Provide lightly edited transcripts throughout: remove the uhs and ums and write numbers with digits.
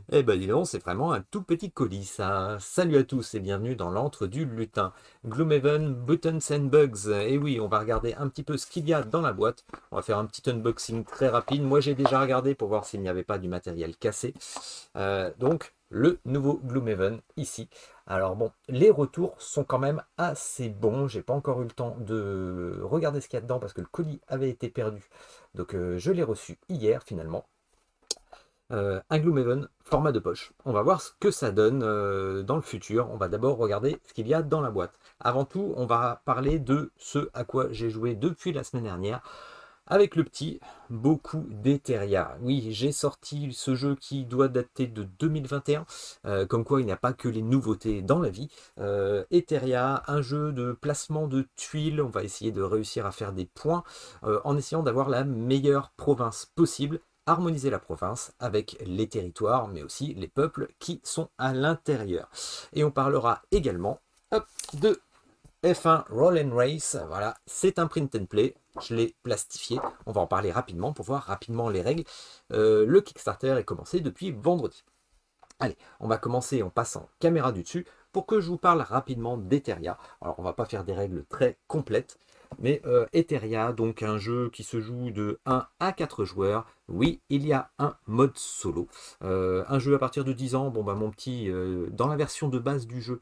Eh ben dis donc, c'est vraiment un tout petit colis ça. Salut à tous et bienvenue dans l'antre du lutin. Gloomhaven Buttons and Bugs. Et oui, on va regarder un petit peu ce qu'il y a dans la boîte. On va faire un petit unboxing très rapide. Moi j'ai déjà regardé pour voir s'il n'y avait pas du matériel cassé. Donc le nouveau Gloomhaven ici. Alors bon, les retours sont quand même assez bons. J'ai pas encore eu le temps de regarder ce qu'il y a dedans parce que le colis avait été perdu. Donc je l'ai reçu hier finalement. Un Gloomhaven format de poche. On va voir ce que ça donne dans le futur. On va d'abord regarder ce qu'il y a dans la boîte. Avant tout, on va parler de ce à quoi j'ai joué depuis la semaine dernière avec le petit beaucoup d'Eteria. Oui, j'ai sorti ce jeu qui doit dater de 2021, comme quoi il n'y a pas que les nouveautés dans la vie. Eteria, un jeu de placement de tuiles, on va essayer de réussir à faire des points en essayant d'avoir la meilleure province possible, harmoniser la province avec les territoires, mais aussi les peuples qui sont à l'intérieur. Et on parlera également hop, de F1 Roll and Race, voilà, c'est un print and play, je l'ai plastifié, on va en parler rapidement pour voir rapidement les règles. Le Kickstarter est commencé depuis vendredi. Allez, on va commencer en passant caméra du dessus pour que je vous parle rapidement d'Eteria. Alors on va pas faire des règles très complètes, mais Eteria, donc un jeu qui se joue de 1 à 4 joueurs. Oui, il y a un mode solo. Un jeu à partir de 10 ans, bon bah mon petit, dans la version de base du jeu,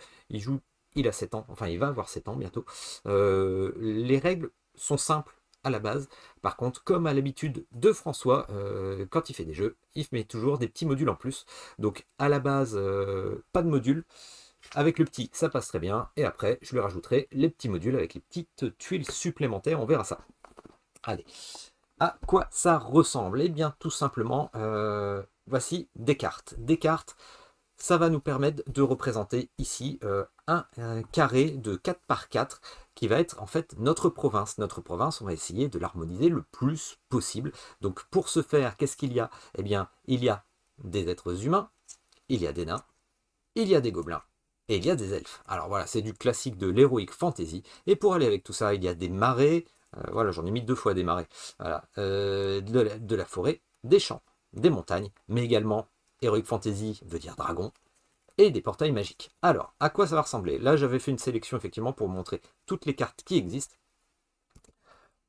il a 7 ans, enfin il va avoir 7 ans bientôt. Les règles sont simples à la base. Par contre, comme à l'habitude de François, quand il fait des jeux, il met toujours des petits modules en plus. Donc à la base, pas de module. Avec le petit, ça passe très bien. Et après, je lui rajouterai les petits modules avec les petites tuiles supplémentaires. On verra ça. Allez, à quoi ça ressemble? Eh bien, tout simplement, voici des cartes. Des cartes, ça va nous permettre de représenter ici un carré de 4 par 4 qui va être en fait notre province. Notre province, on va essayer de l'harmoniser le plus possible. Donc pour ce faire, qu'est-ce qu'il y a? Eh bien, il y a des êtres humains, il y a des nains, il y a des gobelins et il y a des elfes. Alors voilà, c'est du classique de l'heroic fantasy. Et pour aller avec tout ça, il y a des marais. Voilà, j'en ai mis 2 fois des marais. Voilà, de la forêt, des champs, des montagnes, mais également heroic fantasy veut dire dragon et des portails magiques. Alors, à quoi ça va ressembler? Là, j'avais fait une sélection effectivement pour montrer toutes les cartes qui existent.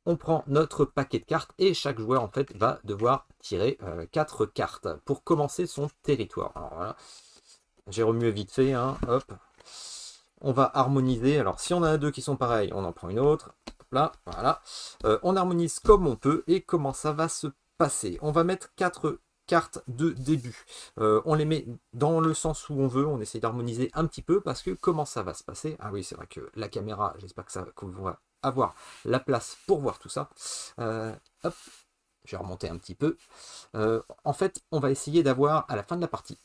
On prend notre paquet de cartes et chaque joueur en fait va devoir tirer 4 cartes pour commencer son territoire. Alors voilà, j'ai remué vite fait, hein, hop. On va harmoniser. Alors, si on a deux qui sont pareils, on en prend une autre. Hop là, voilà. On harmonise comme on peut. Et comment ça va se passer? On va mettre 4 cartes de début. On les met dans le sens où on veut. On essaie d'harmoniser un petit peu parce que comment ça va se passer? Ah oui, c'est vrai que la caméra, j'espère qu'on va avoir la place pour voir tout ça. Hop, je vais remonter un petit peu. En fait, on va essayer d'avoir à la fin de la partie.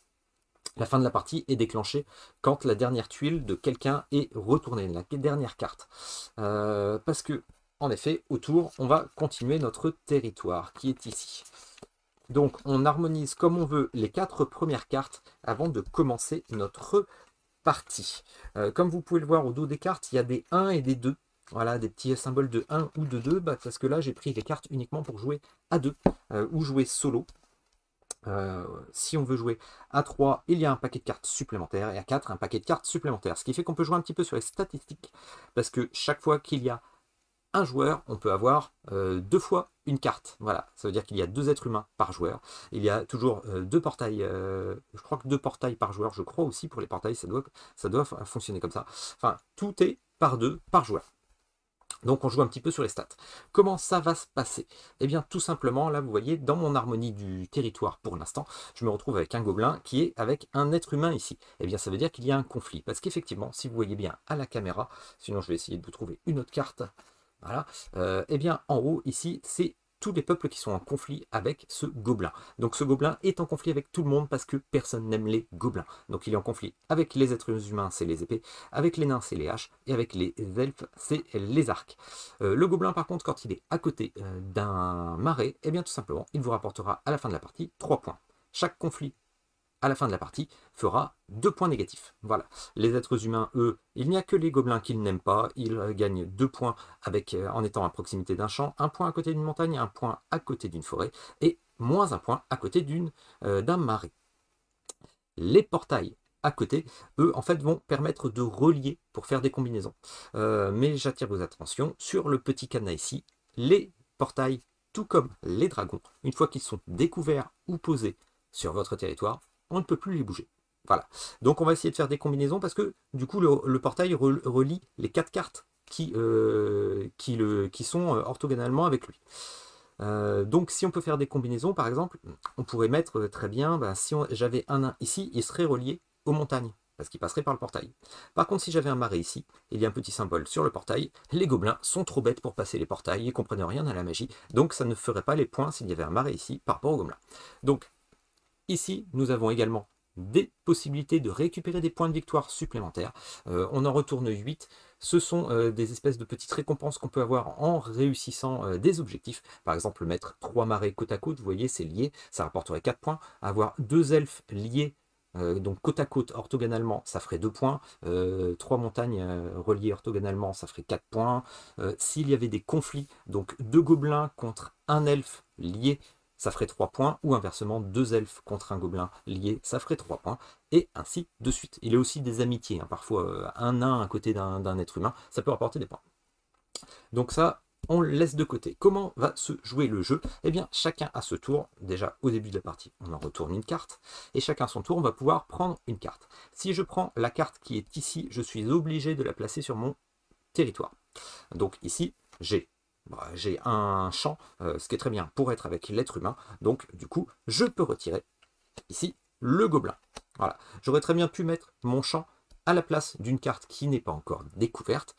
La fin de la partie est déclenchée quand la dernière tuile de quelqu'un est retournée, la dernière carte. Parce que, en effet, autour, on va continuer notre territoire qui est ici. Donc, on harmonise comme on veut les 4 premières cartes avant de commencer notre partie. Comme vous pouvez le voir au dos des cartes, il y a des 1 et des 2. Voilà, des petits symboles de 1 ou de 2, parce que là, j'ai pris les cartes uniquement pour jouer à 2 ou jouer solo. Si on veut jouer à 3, il y a un paquet de cartes supplémentaires, et à 4, un paquet de cartes supplémentaires. Ce qui fait qu'on peut jouer un petit peu sur les statistiques, parce que chaque fois qu'il y a un joueur, on peut avoir 2 fois une carte. Voilà, ça veut dire qu'il y a 2 êtres humains par joueur. Il y a toujours 2 portails, je crois que 2 portails par joueur, je crois aussi pour les portails, ça doit fonctionner comme ça. Enfin, tout est par 2 par joueur. Donc on joue un petit peu sur les stats. Comment ça va se passer? Eh bien tout simplement, là vous voyez, dans mon harmonie du territoire pour l'instant, je me retrouve avec un gobelin qui est avec un être humain ici. Eh bien ça veut dire qu'il y a un conflit. Parce qu'effectivement, si vous voyez bien à la caméra, sinon je vais essayer de vous trouver une autre carte. Voilà. Eh bien en haut ici, c'est tous les peuples qui sont en conflit avec ce gobelin. Donc ce gobelin est en conflit avec tout le monde parce que personne n'aime les gobelins. Donc il est en conflit avec les êtres humains, c'est les épées, avec les nains, c'est les haches, et avec les elfes, c'est les arcs. Le gobelin par contre, quand il est à côté d'un marais, eh bien tout simplement, il vous rapportera à la fin de la partie 3 points. Chaque conflit à la fin de la partie, fera 2 points négatifs. Voilà. Les êtres humains, eux, il n'y a que les gobelins qu'ils n'aiment pas. Ils gagnent 2 points avec, en étant à proximité d'un champ, 1 point à côté d'une montagne, 1 point à côté d'une forêt, et moins 1 point à côté d'un marais. Les portails à côté, eux, en fait, vont permettre de relier pour faire des combinaisons. Mais j'attire vos attentions sur le petit cadenas ici. Les portails, tout comme les dragons, une fois qu'ils sont découverts ou posés sur votre territoire, on ne peut plus les bouger. Voilà. Donc on va essayer de faire des combinaisons parce que du coup le portail relie les 4 cartes qui sont orthogonalement avec lui. Donc si on peut faire des combinaisons, par exemple, on pourrait mettre très bien, si j'avais un nain ici, il serait relié aux montagnes, parce qu'il passerait par le portail. Par contre, si j'avais un marais ici, il y a un petit symbole sur le portail, les gobelins sont trop bêtes pour passer les portails, ils ne comprennent rien à la magie, donc ça ne ferait pas les points s'il y avait un marais ici par rapport aux gobelins. Donc ici, nous avons également des possibilités de récupérer des points de victoire supplémentaires. On en retourne 8. Ce sont des espèces de petites récompenses qu'on peut avoir en réussissant des objectifs. Par exemple, mettre 3 marais côte à côte, vous voyez, c'est lié, ça rapporterait 4 points. Avoir 2 elfes liés, donc côte à côte, orthogonalement, ça ferait 2 points. 3 montagnes reliées orthogonalement, ça ferait 4 points. S'il y avait des conflits, donc 2 gobelins contre un elfe lié, ça ferait 3 points, ou inversement, 2 elfes contre un gobelin lié, ça ferait 3 points, et ainsi de suite. Il y a aussi des amitiés, hein. Parfois un nain à côté d'un être humain, ça peut rapporter des points. Donc ça, on le laisse de côté. Comment va se jouer le jeu? Eh bien, chacun à ce tour, déjà au début de la partie, on en retourne une carte, et chacun à son tour, on va pouvoir prendre une carte. Si je prends la carte qui est ici, je suis obligé de la placer sur mon territoire. Donc ici, j'ai un champ, ce qui est très bien pour être avec l'être humain. Donc, du coup, je peux retirer ici le gobelin. Voilà. J'aurais très bien pu mettre mon champ à la place d'une carte qui n'est pas encore découverte.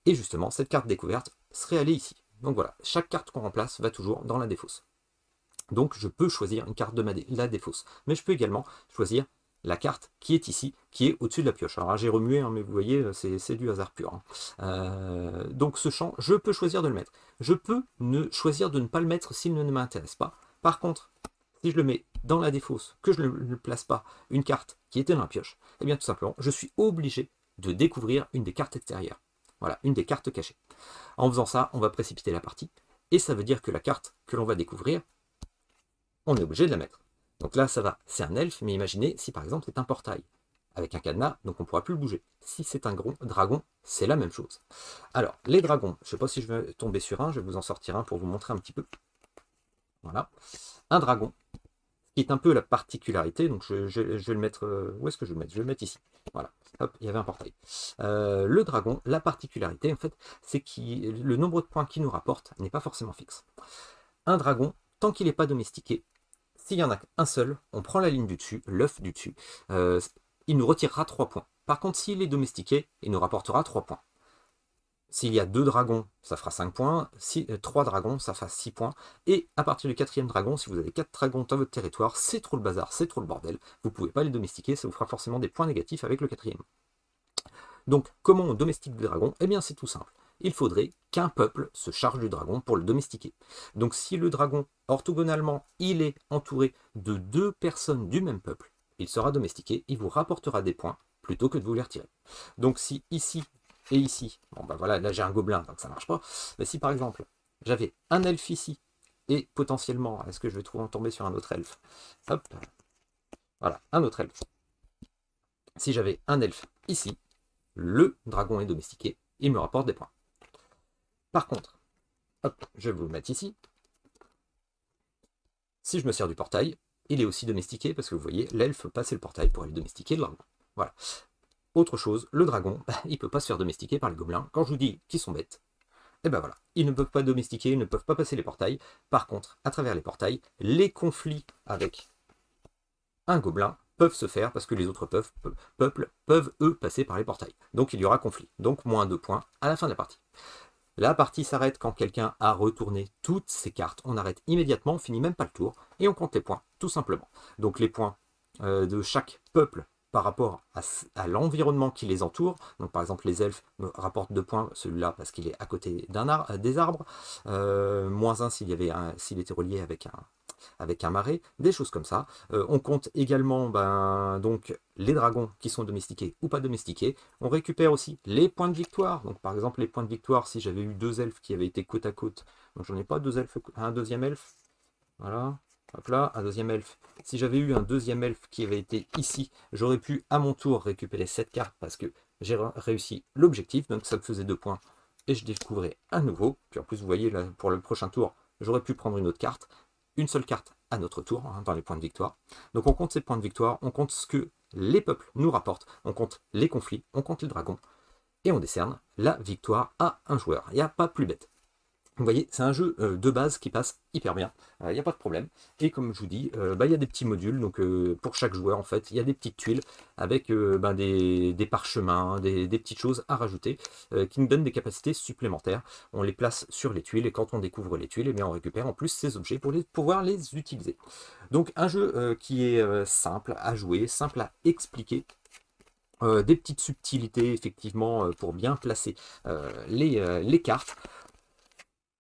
Et justement, cette carte découverte serait allée ici. Donc voilà, chaque carte qu'on remplace va toujours dans la défausse. Donc, je peux choisir une carte de la défausse. Mais je peux également choisir la carte qui est ici, qui est au-dessus de la pioche. Alors j'ai remué, hein, mais vous voyez, c'est du hasard pur. Hein. Donc ce champ, je peux choisir de le mettre. Je peux choisir de ne pas le mettre s'il ne m'intéresse pas. Par contre, si je le mets dans la défausse, que je ne place pas une carte qui était dans la pioche, eh bien tout simplement, je suis obligé de découvrir une des cartes extérieures. Voilà, une des cartes cachées. En faisant ça, on va précipiter la partie, et ça veut dire que la carte que l'on va découvrir, on est obligé de la mettre. Donc là, ça va, c'est un elfe, mais imaginez si par exemple c'est un portail, avec un cadenas, donc on ne pourra plus le bouger. Si c'est un dragon, c'est la même chose. Alors, les dragons, je ne sais pas si je vais tomber sur un, je vais vous en sortir un pour vous montrer un petit peu. Voilà, un dragon, qui est un peu la particularité, donc je vais le mettre, où est-ce que je vais le mettre? Je vais le mettre ici, voilà, hop, il y avait un portail. Le dragon, la particularité, en fait, c'est que le nombre de points qu'il nous rapporte n'est pas forcément fixe. Un dragon, tant qu'il n'est pas domestiqué, s'il y en a un seul, on prend la ligne du dessus, l'œuf du dessus, il nous retirera 3 points. Par contre, s'il est domestiqué, il nous rapportera 3 points. S'il y a 2 dragons, ça fera 5 points. 3 dragons, ça fera 6 points. Et à partir du 4e dragon, si vous avez 4 dragons dans votre territoire, c'est trop le bazar, c'est trop le bordel. Vous ne pouvez pas les domestiquer, ça vous fera forcément des points négatifs avec le 4e. Donc, comment on domestique des dragons? Eh bien, c'est tout simple. Il faudrait qu'un peuple se charge du dragon pour le domestiquer. Donc si le dragon, orthogonalement, il est entouré de 2 personnes du même peuple, il sera domestiqué, il vous rapportera des points plutôt que de vous les retirer. Donc si ici et ici, bon ben voilà, là j'ai un gobelin, donc ça ne marche pas, mais si par exemple j'avais un elfe ici, et potentiellement, est-ce que je vais tomber sur un autre elfe? Hop, voilà, un autre elfe. Si j'avais un elfe ici, le dragon est domestiqué, il me rapporte des points. Par contre, hop, je vais vous le mettre ici. Si je me sers du portail, il est aussi domestiqué, parce que vous voyez, l'elfe passait le portail pour aller domestiquer le dragon. Voilà. Autre chose, le dragon, il ne peut pas se faire domestiquer par les gobelins. Quand je vous dis qu'ils sont bêtes, et ben voilà, ils ne peuvent pas domestiquer, ils ne peuvent pas passer les portails. Par contre, à travers les portails, les conflits avec un gobelin peuvent se faire, parce que les autres peuples peuvent, eux, passer par les portails. Donc il y aura conflit. Donc moins 2 points à la fin de la partie. La partie s'arrête quand quelqu'un a retourné toutes ses cartes. On arrête immédiatement, on finit même pas le tour, et on compte les points, tout simplement. Donc les points de chaque peuple par rapport à l'environnement qui les entoure. Donc par exemple les elfes me rapportent 2 points, celui-là parce qu'il est à côté des arbres, moins 1 s'il était relié avec un marais, des choses comme ça. On compte également donc les dragons qui sont domestiqués ou pas domestiqués. On récupère aussi les points de victoire. Donc par exemple les points de victoire, si j'avais eu 2 elfes qui avaient été côte à côte, donc j'en ai pas 2 elfes, un 2e elfe, voilà, Hop là, un deuxième elfe. Si j'avais eu un deuxième elfe qui avait été ici, j'aurais pu à mon tour récupérer cette carte parce que j'ai réussi l'objectif. Donc ça me faisait 2 points et je découvrais un nouveau. Puis en plus, vous voyez, là, pour le prochain tour, j'aurais pu prendre une autre carte. Une seule carte à notre tour, hein, dans les points de victoire. Donc on compte ces points de victoire, on compte ce que les peuples nous rapportent, on compte les conflits, on compte les dragons, et on décerne la victoire à un joueur. Il n'y a pas plus bête. Vous voyez, c'est un jeu de base qui passe hyper bien, il n'y a pas de problème. Et comme je vous dis, il y a des petits modules, donc pour chaque joueur en fait, il y a des petites tuiles avec des parchemins, des petites choses à rajouter qui nous donnent des capacités supplémentaires. On les place sur les tuiles et quand on découvre les tuiles, eh bien, on récupère en plus ces objets pour pouvoir les utiliser. Donc un jeu qui est simple à jouer, simple à expliquer. Des petites subtilités effectivement pour bien placer les cartes.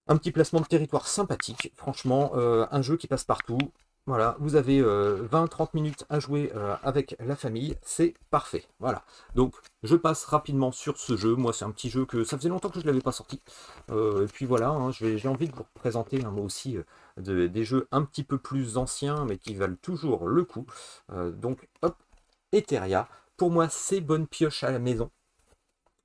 Un petit placement de territoire sympathique, franchement, un jeu qui passe partout. Voilà, vous avez 20-30 minutes à jouer avec la famille, c'est parfait. Voilà, donc je passe rapidement sur ce jeu. Moi, c'est un petit jeu que ça faisait longtemps que je ne l'avais pas sorti. Et puis voilà, hein, j'ai envie de vous présenter moi aussi des jeux un petit peu plus anciens, mais qui valent toujours le coup. Donc, hop, Eteria. Pour moi, c'est bonne pioche à la maison.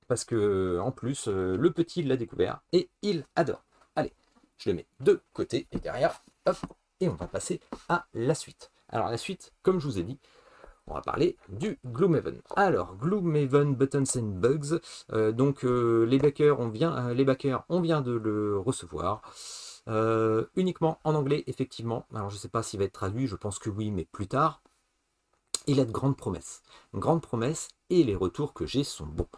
Parce que en plus, le petit l'a découvert et il adore. Allez, je le mets de côté et derrière, hop, et on va passer à la suite. Alors la suite, comme je vous ai dit, on va parler du Gloomhaven. Alors, Gloomhaven Buttons and Bugs, les backers, on vient de le recevoir. Uniquement en anglais, effectivement. Alors je ne sais pas s'il va être traduit, je pense que oui, mais plus tard. Il a de grandes promesses. Une grande promesse et les retours que j'ai sont bons.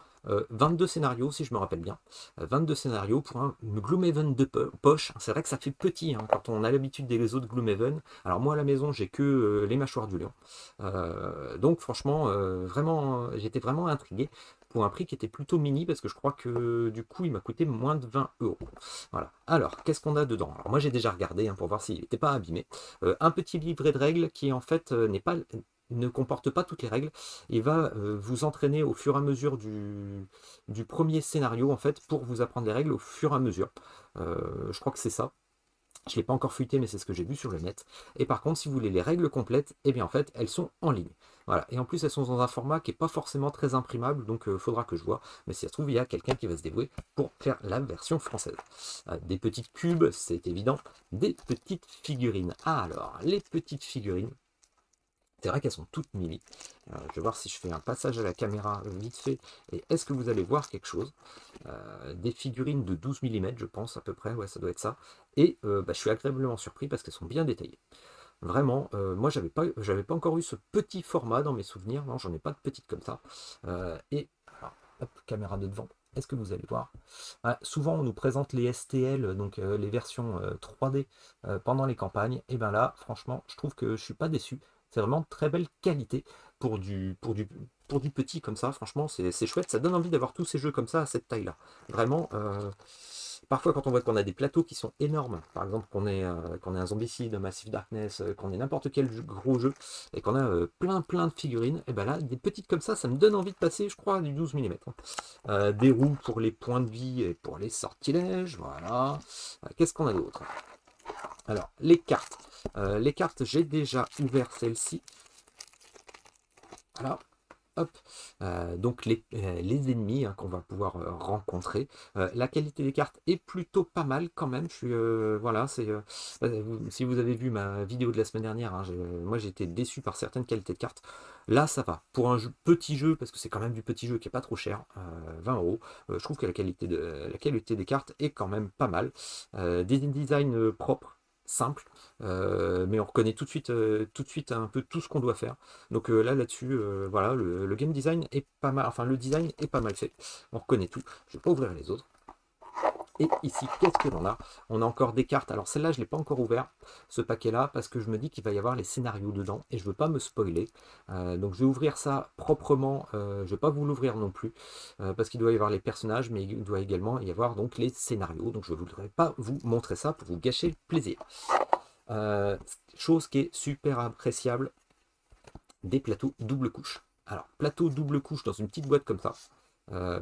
22 scénarios, si je me rappelle bien. 22 scénarios pour un Gloomhaven de poche. C'est vrai que ça fait petit hein, quand on a l'habitude des autres Gloomhaven. Alors moi à la maison, j'ai que les mâchoires du lion. Donc franchement, j'étais vraiment intrigué pour un prix qui était plutôt mini parce que je crois que du coup il m'a coûté moins de 20 €. Voilà. Alors, qu'est-ce qu'on a dedans? Alors moi j'ai déjà regardé hein, pour voir s'il n'était pas abîmé. Un petit livret de règles qui en fait ne comporte pas toutes les règles et va vous entraîner au fur et à mesure du premier scénario en fait pour vous apprendre les règles au fur et à mesure. Je crois que c'est ça. Je ne l'ai pas encore fuité, mais c'est ce que j'ai vu sur le net. Et par contre, si vous voulez les règles complètes, eh bien en fait, elles sont en ligne. Voilà. Et en plus, elles sont dans un format qui n'est pas forcément très imprimable, donc il faudra que je vois. Mais si ça se trouve, il y a quelqu'un qui va se dévouer pour faire la version française. Des petites cubes, c'est évident. Des petites figurines. Ah alors, les petites figurines. C'est vrai qu'elles sont toutes mimi. Je vais voir si je fais un passage à la caméra vite fait. Et est-ce que vous allez voir quelque chose? Des figurines de 12 mm, je pense à peu près. Ouais, ça doit être ça. Et je suis agréablement surpris parce qu'elles sont bien détaillées. Vraiment, moi, j'avais pas encore eu ce petit format dans mes souvenirs. Non, j'en ai pas de petites comme ça. Alors, hop, caméra de devant. Est-ce que vous allez voir? Souvent, on nous présente les STL, donc les versions 3D pendant les campagnes. Et bien là, franchement, je trouve que je suis pas déçu. C'est vraiment de très belle qualité pour du petit comme ça. Franchement, c'est chouette. Ça donne envie d'avoir tous ces jeux comme ça à cette taille-là. Vraiment, parfois quand on voit qu'on a des plateaux qui sont énormes, par exemple qu'on ait un Zombicide, un Massive Darkness, qu'on ait n'importe quel gros jeu, et qu'on a plein de figurines, et ben là, des petites comme ça me donne envie de passer, je crois, du 12 mm. Des roues pour les points de vie et pour les sortilèges, voilà. Qu'est-ce qu'on a d'autre? Alors, les cartes. Les cartes, j'ai déjà ouvert celle-ci. Voilà. Hop. Donc les ennemis hein, qu'on va pouvoir rencontrer. La qualité des cartes est plutôt pas mal quand même. Je suis, voilà, si vous avez vu ma vidéo de la semaine dernière, hein, moi j'ai été déçu par certaines qualités de cartes. Là ça va. Pour un petit jeu, parce que c'est quand même du petit jeu qui est pas trop cher, 20 €, je trouve que la qualité des cartes est quand même pas mal. Des designs propres, simples, mais on reconnaît tout de suite un peu tout ce qu'on doit faire. Donc là-dessus, voilà, le game design est pas mal, enfin le design est pas mal fait. On reconnaît tout. Je vais pas ouvrir les autres. Et ici, qu'est-ce que l'on a? On a encore des cartes. Alors celle-là, je ne l'ai pas encore ouvert, ce paquet-là, parce que je me dis qu'il va y avoir les scénarios dedans et je ne veux pas me spoiler. Donc je vais ouvrir ça proprement. Je ne vais pas vous l'ouvrir non plus, parce qu'il doit y avoir les personnages, mais il doit également y avoir donc les scénarios. Donc je ne voudrais pas vous montrer ça pour vous gâcher le plaisir. Chose qui est super appréciable, des plateaux double couche. Alors, plateau double couche dans une petite boîte comme ça,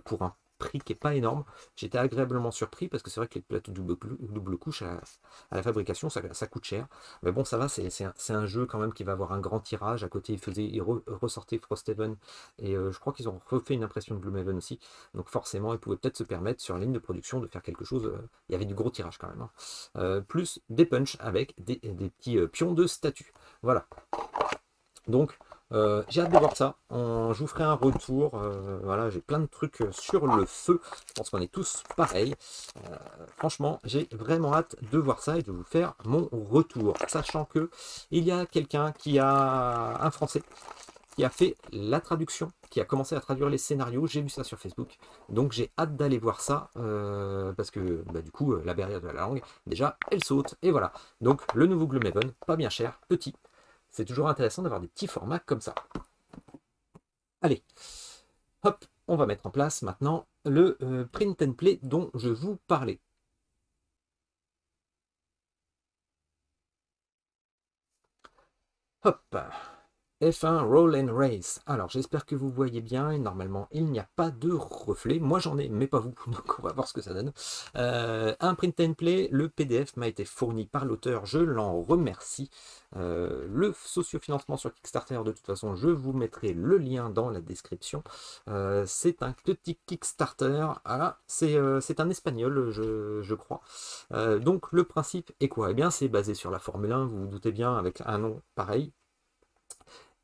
pour un prix qui n'est pas énorme. J'étais agréablement surpris parce que c'est vrai que les plateaux double couche à la fabrication, ça coûte cher. Mais bon, ça va, c'est un jeu quand même qui va avoir un grand tirage. À côté, ils ressortaient Frosthaven et je crois qu'ils ont refait une impression de Gloomhaven aussi. Donc forcément, ils pouvaient peut-être se permettre sur la ligne de production de faire quelque chose. Il y avait du gros tirage quand même, hein. Plus des punchs avec des petits pions de statue. Voilà. Donc, j'ai hâte de voir ça. Je vous ferai un retour. Voilà, j'ai plein de trucs sur le feu. Je pense qu'on est tous pareils. Franchement, j'ai vraiment hâte de voir ça et de vous faire mon retour. Sachant que il y a quelqu'un un Français, qui a fait la traduction, qui a commencé à traduire les scénarios. J'ai vu ça sur Facebook. Donc j'ai hâte d'aller voir ça. Parce que bah, du coup, la barrière de la langue, déjà, elle saute. Et voilà. Donc le nouveau Gloomhaven, pas bien cher, petit. C'est toujours intéressant d'avoir des petits formats comme ça. Allez, hop, on va mettre en place maintenant le print and play dont je vous parlais. Hop, F1 Roll and Race. Alors j'espère que vous voyez bien, et normalement il n'y a pas de reflet. Moi j'en ai, mais pas vous, donc on va voir ce que ça donne. Un print and play, le PDF m'a été fourni par l'auteur, je l'en remercie. Le sociofinancement sur Kickstarter, de toute façon je vous mettrai le lien dans la description. C'est un petit Kickstarter, voilà, c'est un espagnol je crois. Donc le principe est quoi? Eh bien c'est basé sur la Formule 1, vous vous doutez bien, avec un nom pareil.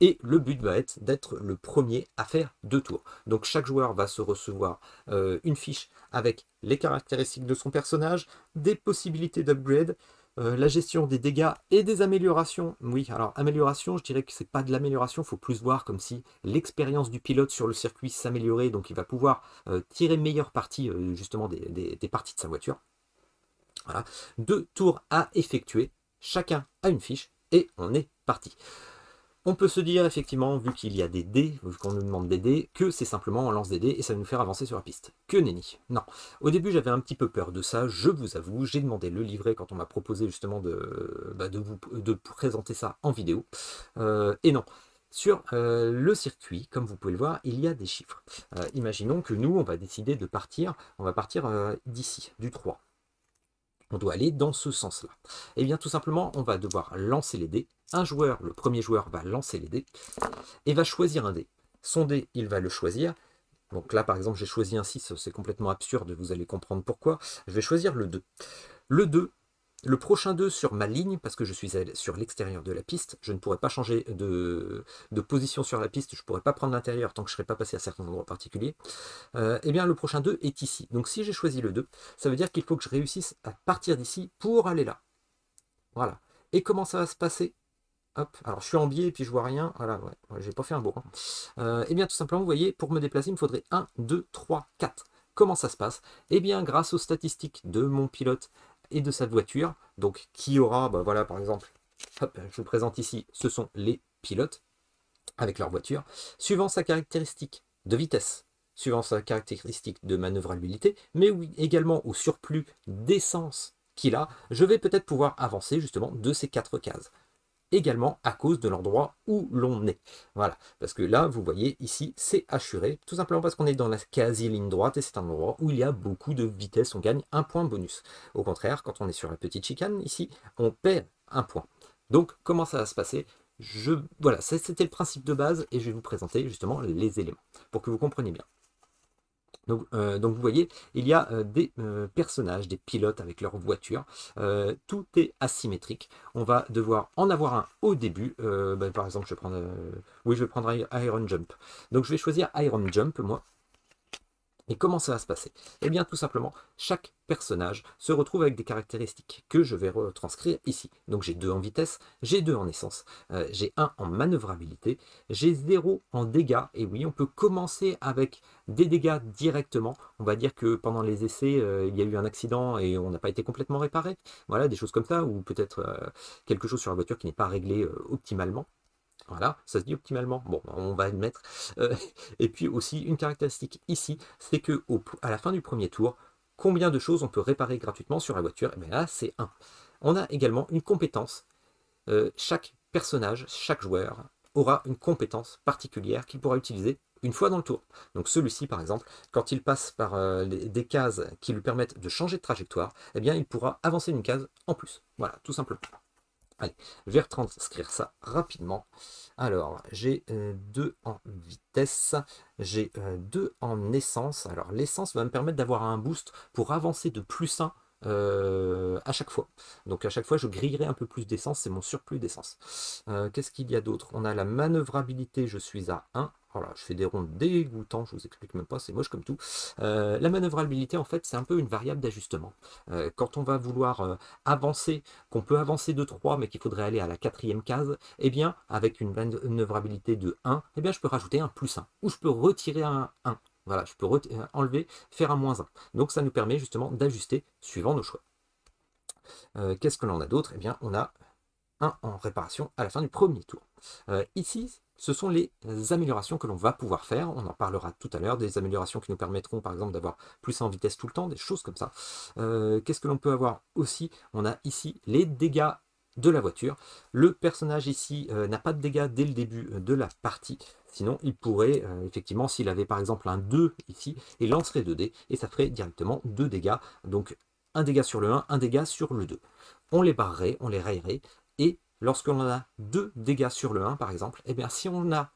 Et le but va être d'être le premier à faire 2 tours. Donc chaque joueur va se recevoir une fiche avec les caractéristiques de son personnage, des possibilités d'upgrade, la gestion des dégâts et des améliorations. Oui, alors amélioration, je dirais que c'est pas de l'amélioration, il faut plus voir comme si l'expérience du pilote sur le circuit s'améliorait, donc il va pouvoir tirer meilleure partie justement des parties de sa voiture. Voilà. 2 tours à effectuer, chacun a une fiche et on est parti. On peut se dire effectivement, vu qu'il y a des dés, vu qu'on nous demande des dés, que c'est simplement on lance des dés et ça va nous faire avancer sur la piste. Que nenni. Non. Au début j'avais un petit peu peur de ça, je vous avoue, j'ai demandé le livret quand on m'a proposé justement de présenter ça en vidéo. Et non. Sur le circuit, comme vous pouvez le voir, il y a des chiffres. Imaginons que nous, on va décider de partir, on va partir d'ici, du 3. On doit aller dans ce sens-là. Et bien tout simplement, on va devoir lancer les dés. Un joueur, le premier joueur, va lancer les dés et va choisir un dé. Son dé, il va le choisir. Donc là, par exemple, j'ai choisi un 6, c'est complètement absurde, vous allez comprendre pourquoi. Je vais choisir le 2. Le 2, le prochain 2 sur ma ligne, parce que je suis sur l'extérieur de la piste, je ne pourrai pas changer de position sur la piste, je ne pourrai pas prendre l'intérieur tant que je ne serai pas passé à certains endroits particuliers. Eh bien le prochain 2 est ici. Donc si j'ai choisi le 2, ça veut dire qu'il faut que je réussisse à partir d'ici pour aller là. Voilà. Et comment ça va se passer? Hop, alors je suis en biais et puis je vois rien. Voilà, ouais, j'ai pas fait un bourrin. Eh bien tout simplement, vous voyez, pour me déplacer, il me faudrait 1, 2, 3, 4. Comment ça se passe? Eh bien grâce aux statistiques de mon pilote et de sa voiture, donc qui aura, bah voilà, par exemple, hop, je vous présente ici, ce sont les pilotes avec leur voiture, suivant sa caractéristique de vitesse, suivant sa caractéristique de manœuvrabilité, mais oui, également au surplus d'essence qu'il a, je vais peut-être pouvoir avancer justement de ces 4 cases. Également à cause de l'endroit où l'on est. Voilà, parce que là, vous voyez, ici, c'est assuré, tout simplement parce qu'on est dans la quasi-ligne droite, et c'est un endroit où il y a beaucoup de vitesse, on gagne un point bonus. Au contraire, quand on est sur la petite chicane, ici, on perd un point. Donc, comment ça va se passer? Voilà, c'était le principe de base, et je vais vous présenter justement les éléments, pour que vous compreniez bien. Donc vous voyez, il y a des personnages, des pilotes avec leur voiture. Tout est asymétrique. On va devoir en avoir un au début. Par exemple, je vais prendre Iron Jump. Donc je vais choisir Iron Jump, moi. Et comment ça va se passer? Eh bien tout simplement, chaque personnage se retrouve avec des caractéristiques que je vais retranscrire ici. Donc j'ai 2 en vitesse, j'ai 2 en essence, j'ai 1 en manœuvrabilité, j'ai 0 en dégâts. Et oui, on peut commencer avec des dégâts directement. On va dire que pendant les essais, il y a eu un accident et on n'a pas été complètement réparé. Voilà, des choses comme ça, ou peut-être quelque chose sur la voiture qui n'est pas réglé optimalement. Voilà, ça se dit optimalement. Bon, on va le mettre. Et puis aussi, une caractéristique ici, c'est que à la fin du premier tour, combien de choses on peut réparer gratuitement sur la voiture? Et bien là, c'est 1. On a également une compétence. Chaque personnage, chaque joueur aura une compétence particulière qu'il pourra utiliser une fois dans le tour. Donc celui-ci, par exemple, quand il passe par des cases qui lui permettent de changer de trajectoire, eh bien, il pourra avancer une case en plus. Voilà, tout simplement. Allez, je vais retranscrire ça rapidement. Alors, j'ai 2 en vitesse, j'ai 2 en essence. Alors, l'essence va me permettre d'avoir un boost pour avancer de +1 à chaque fois. Donc, à chaque fois, je grillerai un peu plus d'essence, c'est mon surplus d'essence. Qu'est-ce qu'il y a d'autre? On a la manœuvrabilité, je suis à 1. Voilà, je fais des ronds dégoûtants, je vous explique même pas, c'est moche comme tout. La manœuvrabilité, en fait, c'est un peu une variable d'ajustement. Quand on va vouloir avancer, qu'on peut avancer de 3, mais qu'il faudrait aller à la 4e case, eh bien, avec une manœuvrabilité de 1, eh bien, je peux rajouter un +1, ou je peux retirer un 1. Voilà, je peux enlever, faire un -1. Donc, ça nous permet justement d'ajuster suivant nos choix. Qu'est-ce que l'on a d'autre? Eh bien, on a 1 en réparation à la fin du premier tour. Ici, ce sont les améliorations que l'on va pouvoir faire. On en parlera tout à l'heure, des améliorations qui nous permettront par exemple d'avoir +1 en vitesse tout le temps, des choses comme ça. Qu'est-ce que l'on peut avoir aussi? On a ici les dégâts de la voiture. Le personnage ici n'a pas de dégâts dès le début de la partie. Sinon, il pourrait, effectivement, s'il avait par exemple un 2 ici, il lancerait 2 dés et ça ferait directement 2 dégâts. Donc, un dégât sur le 1, un dégât sur le 2. On les barrerait, on les raillerait. Et lorsque l'on a 2 dégâts sur le 1, par exemple, eh bien, si on a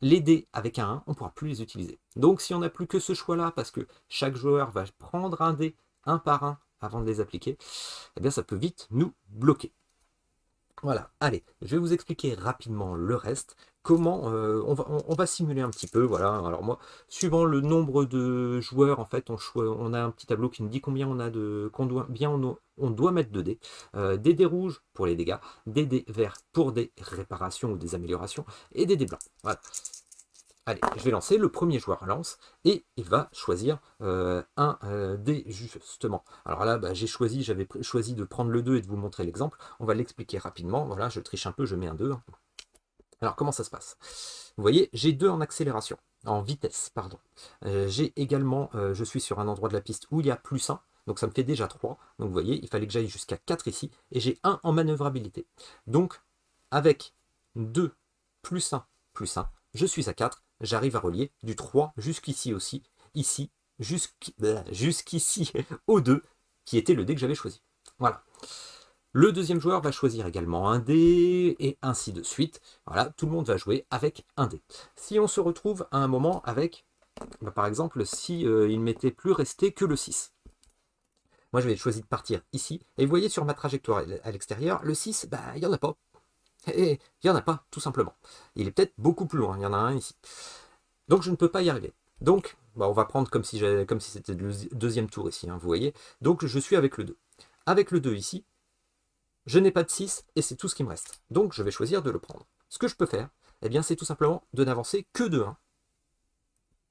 les dés avec un 1, on ne pourra plus les utiliser. Donc, si on n'a plus que ce choix-là, parce que chaque joueur va prendre un dé, un par un, avant de les appliquer, eh bien, ça peut vite nous bloquer. Voilà, allez, je vais vous expliquer rapidement le reste, comment on va simuler un petit peu, voilà. Alors moi, suivant le nombre de joueurs, en fait, on a un petit tableau qui nous dit combien on a on doit mettre de dés. Des dés rouges pour les dégâts, des dés verts pour des réparations ou des améliorations, et des dés blancs. Voilà. Allez, je vais lancer, le premier joueur lance, et il va choisir un dé justement. Alors là, bah, j'avais choisi de prendre le 2 et de vous montrer l'exemple. On va l'expliquer rapidement. Voilà, je triche un peu, je mets un 2. Alors, comment ça se passe? Vous voyez, j'ai 2 en accélération, en vitesse, pardon. J'ai également, je suis sur un endroit de la piste où il y a +1, donc ça me fait déjà 3. Donc vous voyez, il fallait que j'aille jusqu'à 4 ici, et j'ai 1 en manœuvrabilité. Donc, avec 2 +1 +1, je suis à 4, j'arrive à relier du 3 jusqu'ici aussi, ici, jusqu'ici au 2, qui était le dé que j'avais choisi. Voilà. Le deuxième joueur va choisir également un dé, et ainsi de suite. Voilà, tout le monde va jouer avec un dé. Si on se retrouve à un moment avec, bah, par exemple, si il ne m'était plus resté que le 6. Moi, j'avais choisi de partir ici, et vous voyez sur ma trajectoire à l'extérieur, le 6, bah, il n'y en a pas. Et il n'y en a pas, tout simplement. Il est peut-être beaucoup plus loin, il y en a un ici. Donc je ne peux pas y arriver. Donc, bah, on va prendre comme si c'était le deuxième tour ici, hein, vous voyez. Donc je suis avec le 2. Avec le 2 ici, je n'ai pas de 6 et c'est tout ce qui me reste. Donc je vais choisir de le prendre. Ce que je peux faire, eh bien, c'est tout simplement de n'avancer que de 1.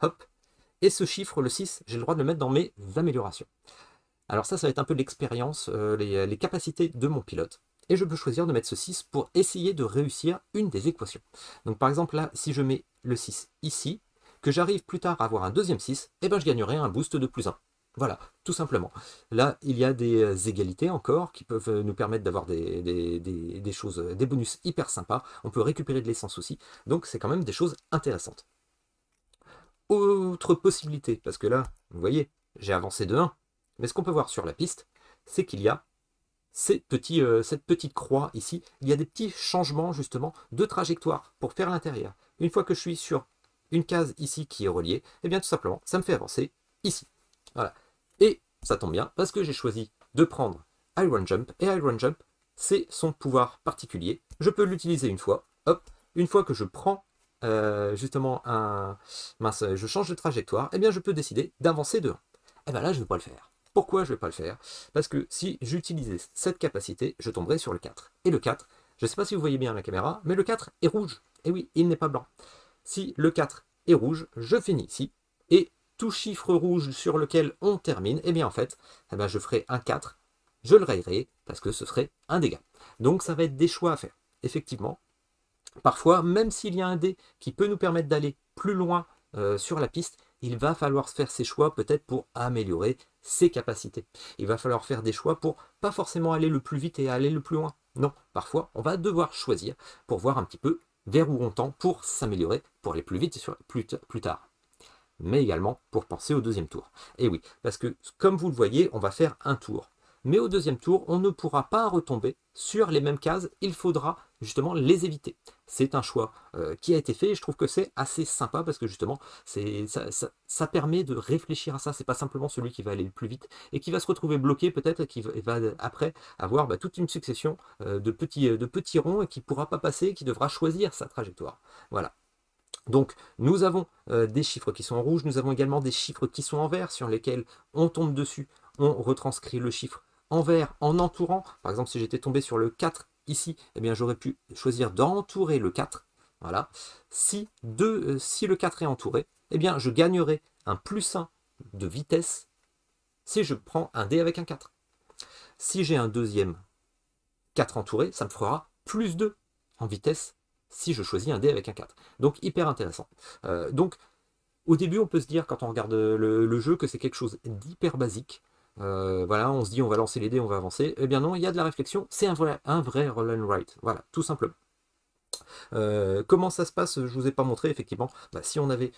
Hop. Et ce chiffre, le 6, j'ai le droit de le mettre dans mes améliorations. Alors ça va être un peu l'expérience, les capacités de mon pilote. Et je peux choisir de mettre ce 6 pour essayer de réussir une des équations. Donc par exemple là, si je mets le 6 ici, que j'arrive plus tard à avoir un deuxième 6, eh ben je gagnerai un boost de +1. Voilà, tout simplement. Là, il y a des égalités encore qui peuvent nous permettre d'avoir des choses, des bonus hyper sympas. On peut récupérer de l'essence aussi. Donc c'est quand même des choses intéressantes. Autre possibilité, parce que là, vous voyez, j'ai avancé de 1. Mais ce qu'on peut voir sur la piste, c'est qu'il y a cette petite croix ici. Il y a des petits changements justement de trajectoire pour faire l'intérieur. Une fois que je suis sur une case ici qui est reliée, et bien tout simplement, ça me fait avancer ici. Voilà. Et ça tombe bien parce que j'ai choisi de prendre Iron Jump. Et Iron Jump, c'est son pouvoir particulier. Je peux l'utiliser une fois. Hop, une fois que je prends justement je change de trajectoire, et bien je peux décider d'avancer de 1. Et bien là, je ne vais pas le faire. Pourquoi je ne vais pas le faire? Parce que si j'utilisais cette capacité, je tomberais sur le 4. Et le 4, je ne sais pas si vous voyez bien la caméra, mais le 4 est rouge. Et oui, il n'est pas blanc. Si le 4 est rouge, je finis ici. Et tout chiffre rouge sur lequel on termine, et bien en fait, eh bien je ferai un 4, je le rayerai, parce que ce serait un dégât. Donc ça va être des choix à faire. Effectivement, parfois, même s'il y a un dé qui peut nous permettre d'aller plus loin sur la piste, il va falloir faire ses choix peut-être pour améliorer ses capacités. Il va falloir faire des choix pour pas forcément aller le plus vite et aller le plus loin. Non, parfois, on va devoir choisir pour voir un petit peu vers où on tend pour s'améliorer, pour aller plus vite plus tard. Mais également pour penser au deuxième tour. Et oui, parce que comme vous le voyez, on va faire un tour. Mais au deuxième tour, on ne pourra pas retomber sur les mêmes cases, il faudra justement les éviter. C'est un choix qui a été fait et je trouve que c'est assez sympa parce que justement, ça permet de réfléchir à ça. C'est pas simplement celui qui va aller le plus vite et qui va se retrouver bloqué peut-être et qui va après avoir toute une succession de petits ronds et qui ne pourra pas passer et qui devra choisir sa trajectoire. Voilà. Donc, nous avons des chiffres qui sont en rouge, nous avons également des chiffres qui sont en vert, sur lesquels on tombe dessus, on retranscrit le chiffre en vert en entourant. Par exemple, si j'étais tombé sur le 4 ici, eh bien j'aurais pu choisir d'entourer le 4. Voilà. Si le 4 est entouré, eh bien je gagnerai un +1 de vitesse si je prends un dé avec un 4. Si j'ai un deuxième 4 entouré, ça me fera +2 en vitesse si je choisis un dé avec un 4. Donc hyper intéressant. Donc au début on peut se dire quand on regarde le jeu que c'est quelque chose d'hyper basique. Voilà, on se dit on va lancer les dés, on va avancer. Eh bien non, il y a de la réflexion, c'est un vrai roll and write. Voilà, tout simplement. Comment ça se passe, je ne vous ai pas montré effectivement. Si on avait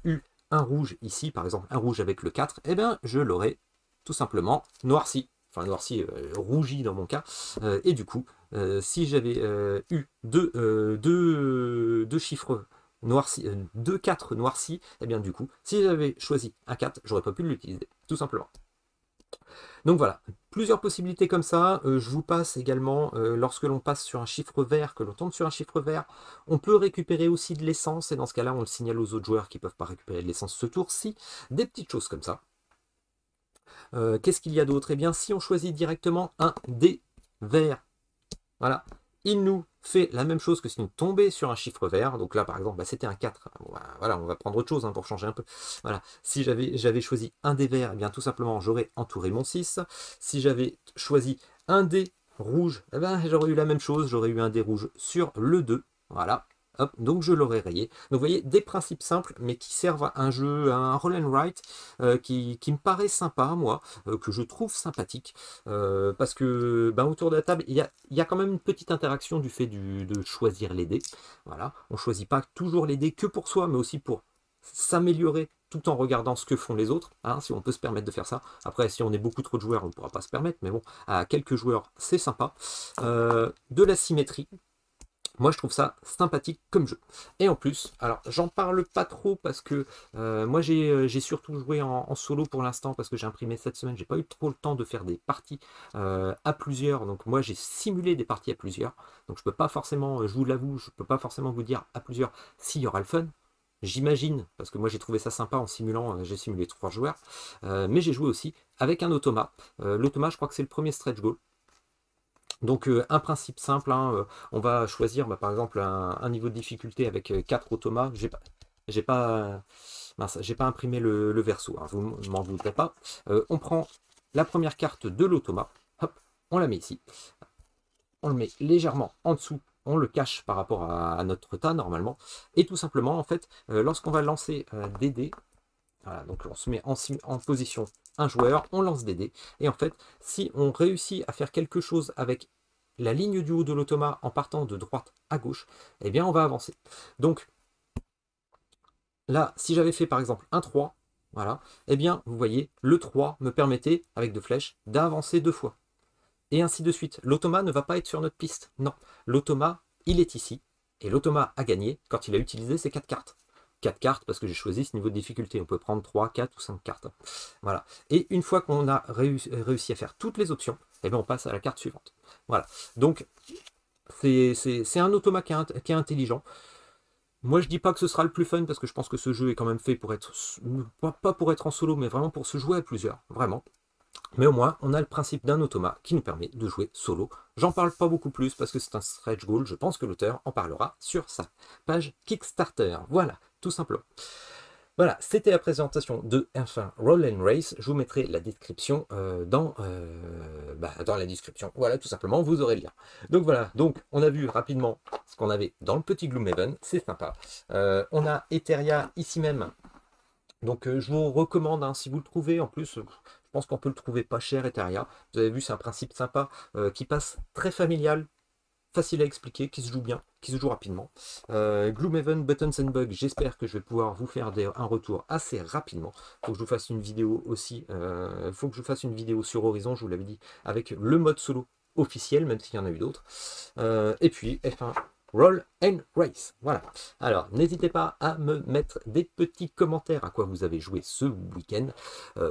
eu un rouge ici, par exemple un rouge avec le 4, eh bien je l'aurais tout simplement noirci. Enfin noirci, rougi dans mon cas. Et du coup, si j'avais eu deux chiffres noircis, 2 4 noircis, et bien du coup, si j'avais choisi un 4, j'aurais pas pu l'utiliser, tout simplement. Donc voilà, plusieurs possibilités comme ça. Je vous passe également, lorsque l'on passe sur un chiffre vert, que l'on tombe sur un chiffre vert, on peut récupérer aussi de l'essence, et dans ce cas-là, on le signale aux autres joueurs qui ne peuvent pas récupérer de l'essence ce tour-ci. Des petites choses comme ça. Qu'est-ce qu'il y a d'autre? Eh bien, si on choisit directement un dé vert, voilà, il nous fait la même chose que si nous tombait sur un chiffre vert. Donc là, par exemple, c'était un 4. Voilà, on va prendre autre chose pour changer un peu. Voilà. Si j'avais choisi un dé vert, eh bien, tout simplement, j'aurais entouré mon 6. Si j'avais choisi un dé rouge, eh bien, j'aurais eu la même chose. J'aurais eu un dé rouge sur le 2. Voilà. Hop, donc je l'aurais rayé. Donc vous voyez, des principes simples, mais qui servent à un jeu, à un roll and write, qui me paraît sympa, moi, que je trouve sympathique, parce que autour de la table, il y a quand même une petite interaction du fait de choisir les dés. Voilà, on ne choisit pas toujours les dés que pour soi, mais aussi pour s'améliorer tout en regardant ce que font les autres, hein, si on peut se permettre de faire ça. Après, si on est beaucoup trop de joueurs, on ne pourra pas se permettre, mais bon, à quelques joueurs, c'est sympa. De la symétrie. Moi, je trouve ça sympathique comme jeu. Et en plus, alors, j'en parle pas trop parce que moi, j'ai surtout joué en solo pour l'instant parce que j'ai imprimé cette semaine. J'ai pas eu trop le temps de faire des parties à plusieurs. Donc, moi, j'ai simulé des parties à plusieurs. Donc, je peux pas forcément, je vous l'avoue, je peux pas forcément vous dire à plusieurs s'il y aura le fun. J'imagine, parce que moi j'ai trouvé ça sympa en simulant, j'ai simulé 3 joueurs, mais j'ai joué aussi avec un automa. L'automa, je crois que c'est le premier stretch goal. Donc un principe simple, hein, on va choisir par exemple un niveau de difficulté avec 4 automas. J'ai pas imprimé le verso, hein, vous ne m'en voudrez pas. On prend la première carte de l'automa, hop, on la met ici. On le met légèrement en dessous, on le cache par rapport à notre tas normalement. Et tout simplement, en fait, lorsqu'on va lancer des dés, voilà, donc on se met en position un joueur, on lance des dés, et en fait, si on réussit à faire quelque chose avec la ligne du haut de l'automa en partant de droite à gauche, eh bien on va avancer. Donc là, si j'avais fait par exemple un 3, voilà, eh bien vous voyez, le 3 me permettait, avec 2 flèches, d'avancer 2 fois. Et ainsi de suite. L'automa ne va pas être sur notre piste. Non, l'automa, il est ici, et l'automa a gagné quand il a utilisé ses 4 cartes. 4 cartes parce que j'ai choisi ce niveau de difficulté. On peut prendre 3, 4 ou 5 cartes. Voilà. Et une fois qu'on a réussi à faire toutes les options, eh bien on passe à la carte suivante. Voilà. Donc, c'est un automa qui est intelligent. Moi, je dis pas que ce sera le plus fun parce que je pense que ce jeu est quand même fait pour être, pas pour être en solo, mais vraiment pour se jouer à plusieurs. Vraiment. Mais au moins, on a le principe d'un automa qui nous permet de jouer solo. J'en parle pas beaucoup plus parce que c'est un stretch goal. Je pense que l'auteur en parlera sur sa page Kickstarter. Voilà, tout simplement. Voilà, c'était la présentation de Enfin Roll and Race. Je vous mettrai la description dans la description. Voilà, tout simplement, vous aurez le lien. Donc voilà, donc on a vu rapidement ce qu'on avait dans le petit Gloomhaven. C'est sympa. On a Etheria ici même. Donc je vous recommande, hein, si vous le trouvez, en plus, je pense qu'on peut le trouver pas cher, Etheria. Vous avez vu, c'est un principe sympa qui passe très familial, facile à expliquer, qui se joue bien, qui se joue rapidement. Gloomhaven, Buttons and Bugs, j'espère que je vais pouvoir vous faire un retour assez rapidement. Faut que je vous fasse une vidéo aussi, faut que je fasse une vidéo sur Horizon, je vous l'avais dit, avec le mode solo officiel, même s'il y en a eu d'autres. Et puis F1 Roll and Race. Voilà. Alors, n'hésitez pas à me mettre des petits commentaires à quoi vous avez joué ce week-end.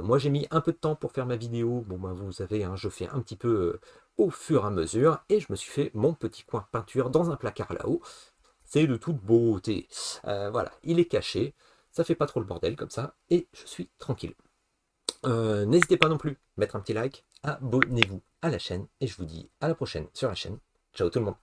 Moi, j'ai mis un peu de temps pour faire ma vidéo. Bon, ben, vous savez, hein, je fais un petit peu au fur et à mesure. Et je me suis fait mon petit coin peinture dans un placard là-haut. C'est de toute beauté. Voilà, il est caché. Ça fait pas trop le bordel comme ça. Et je suis tranquille. N'hésitez pas non plus à mettre un petit like. Abonnez-vous à la chaîne. Et je vous dis à la prochaine sur la chaîne. Ciao tout le monde.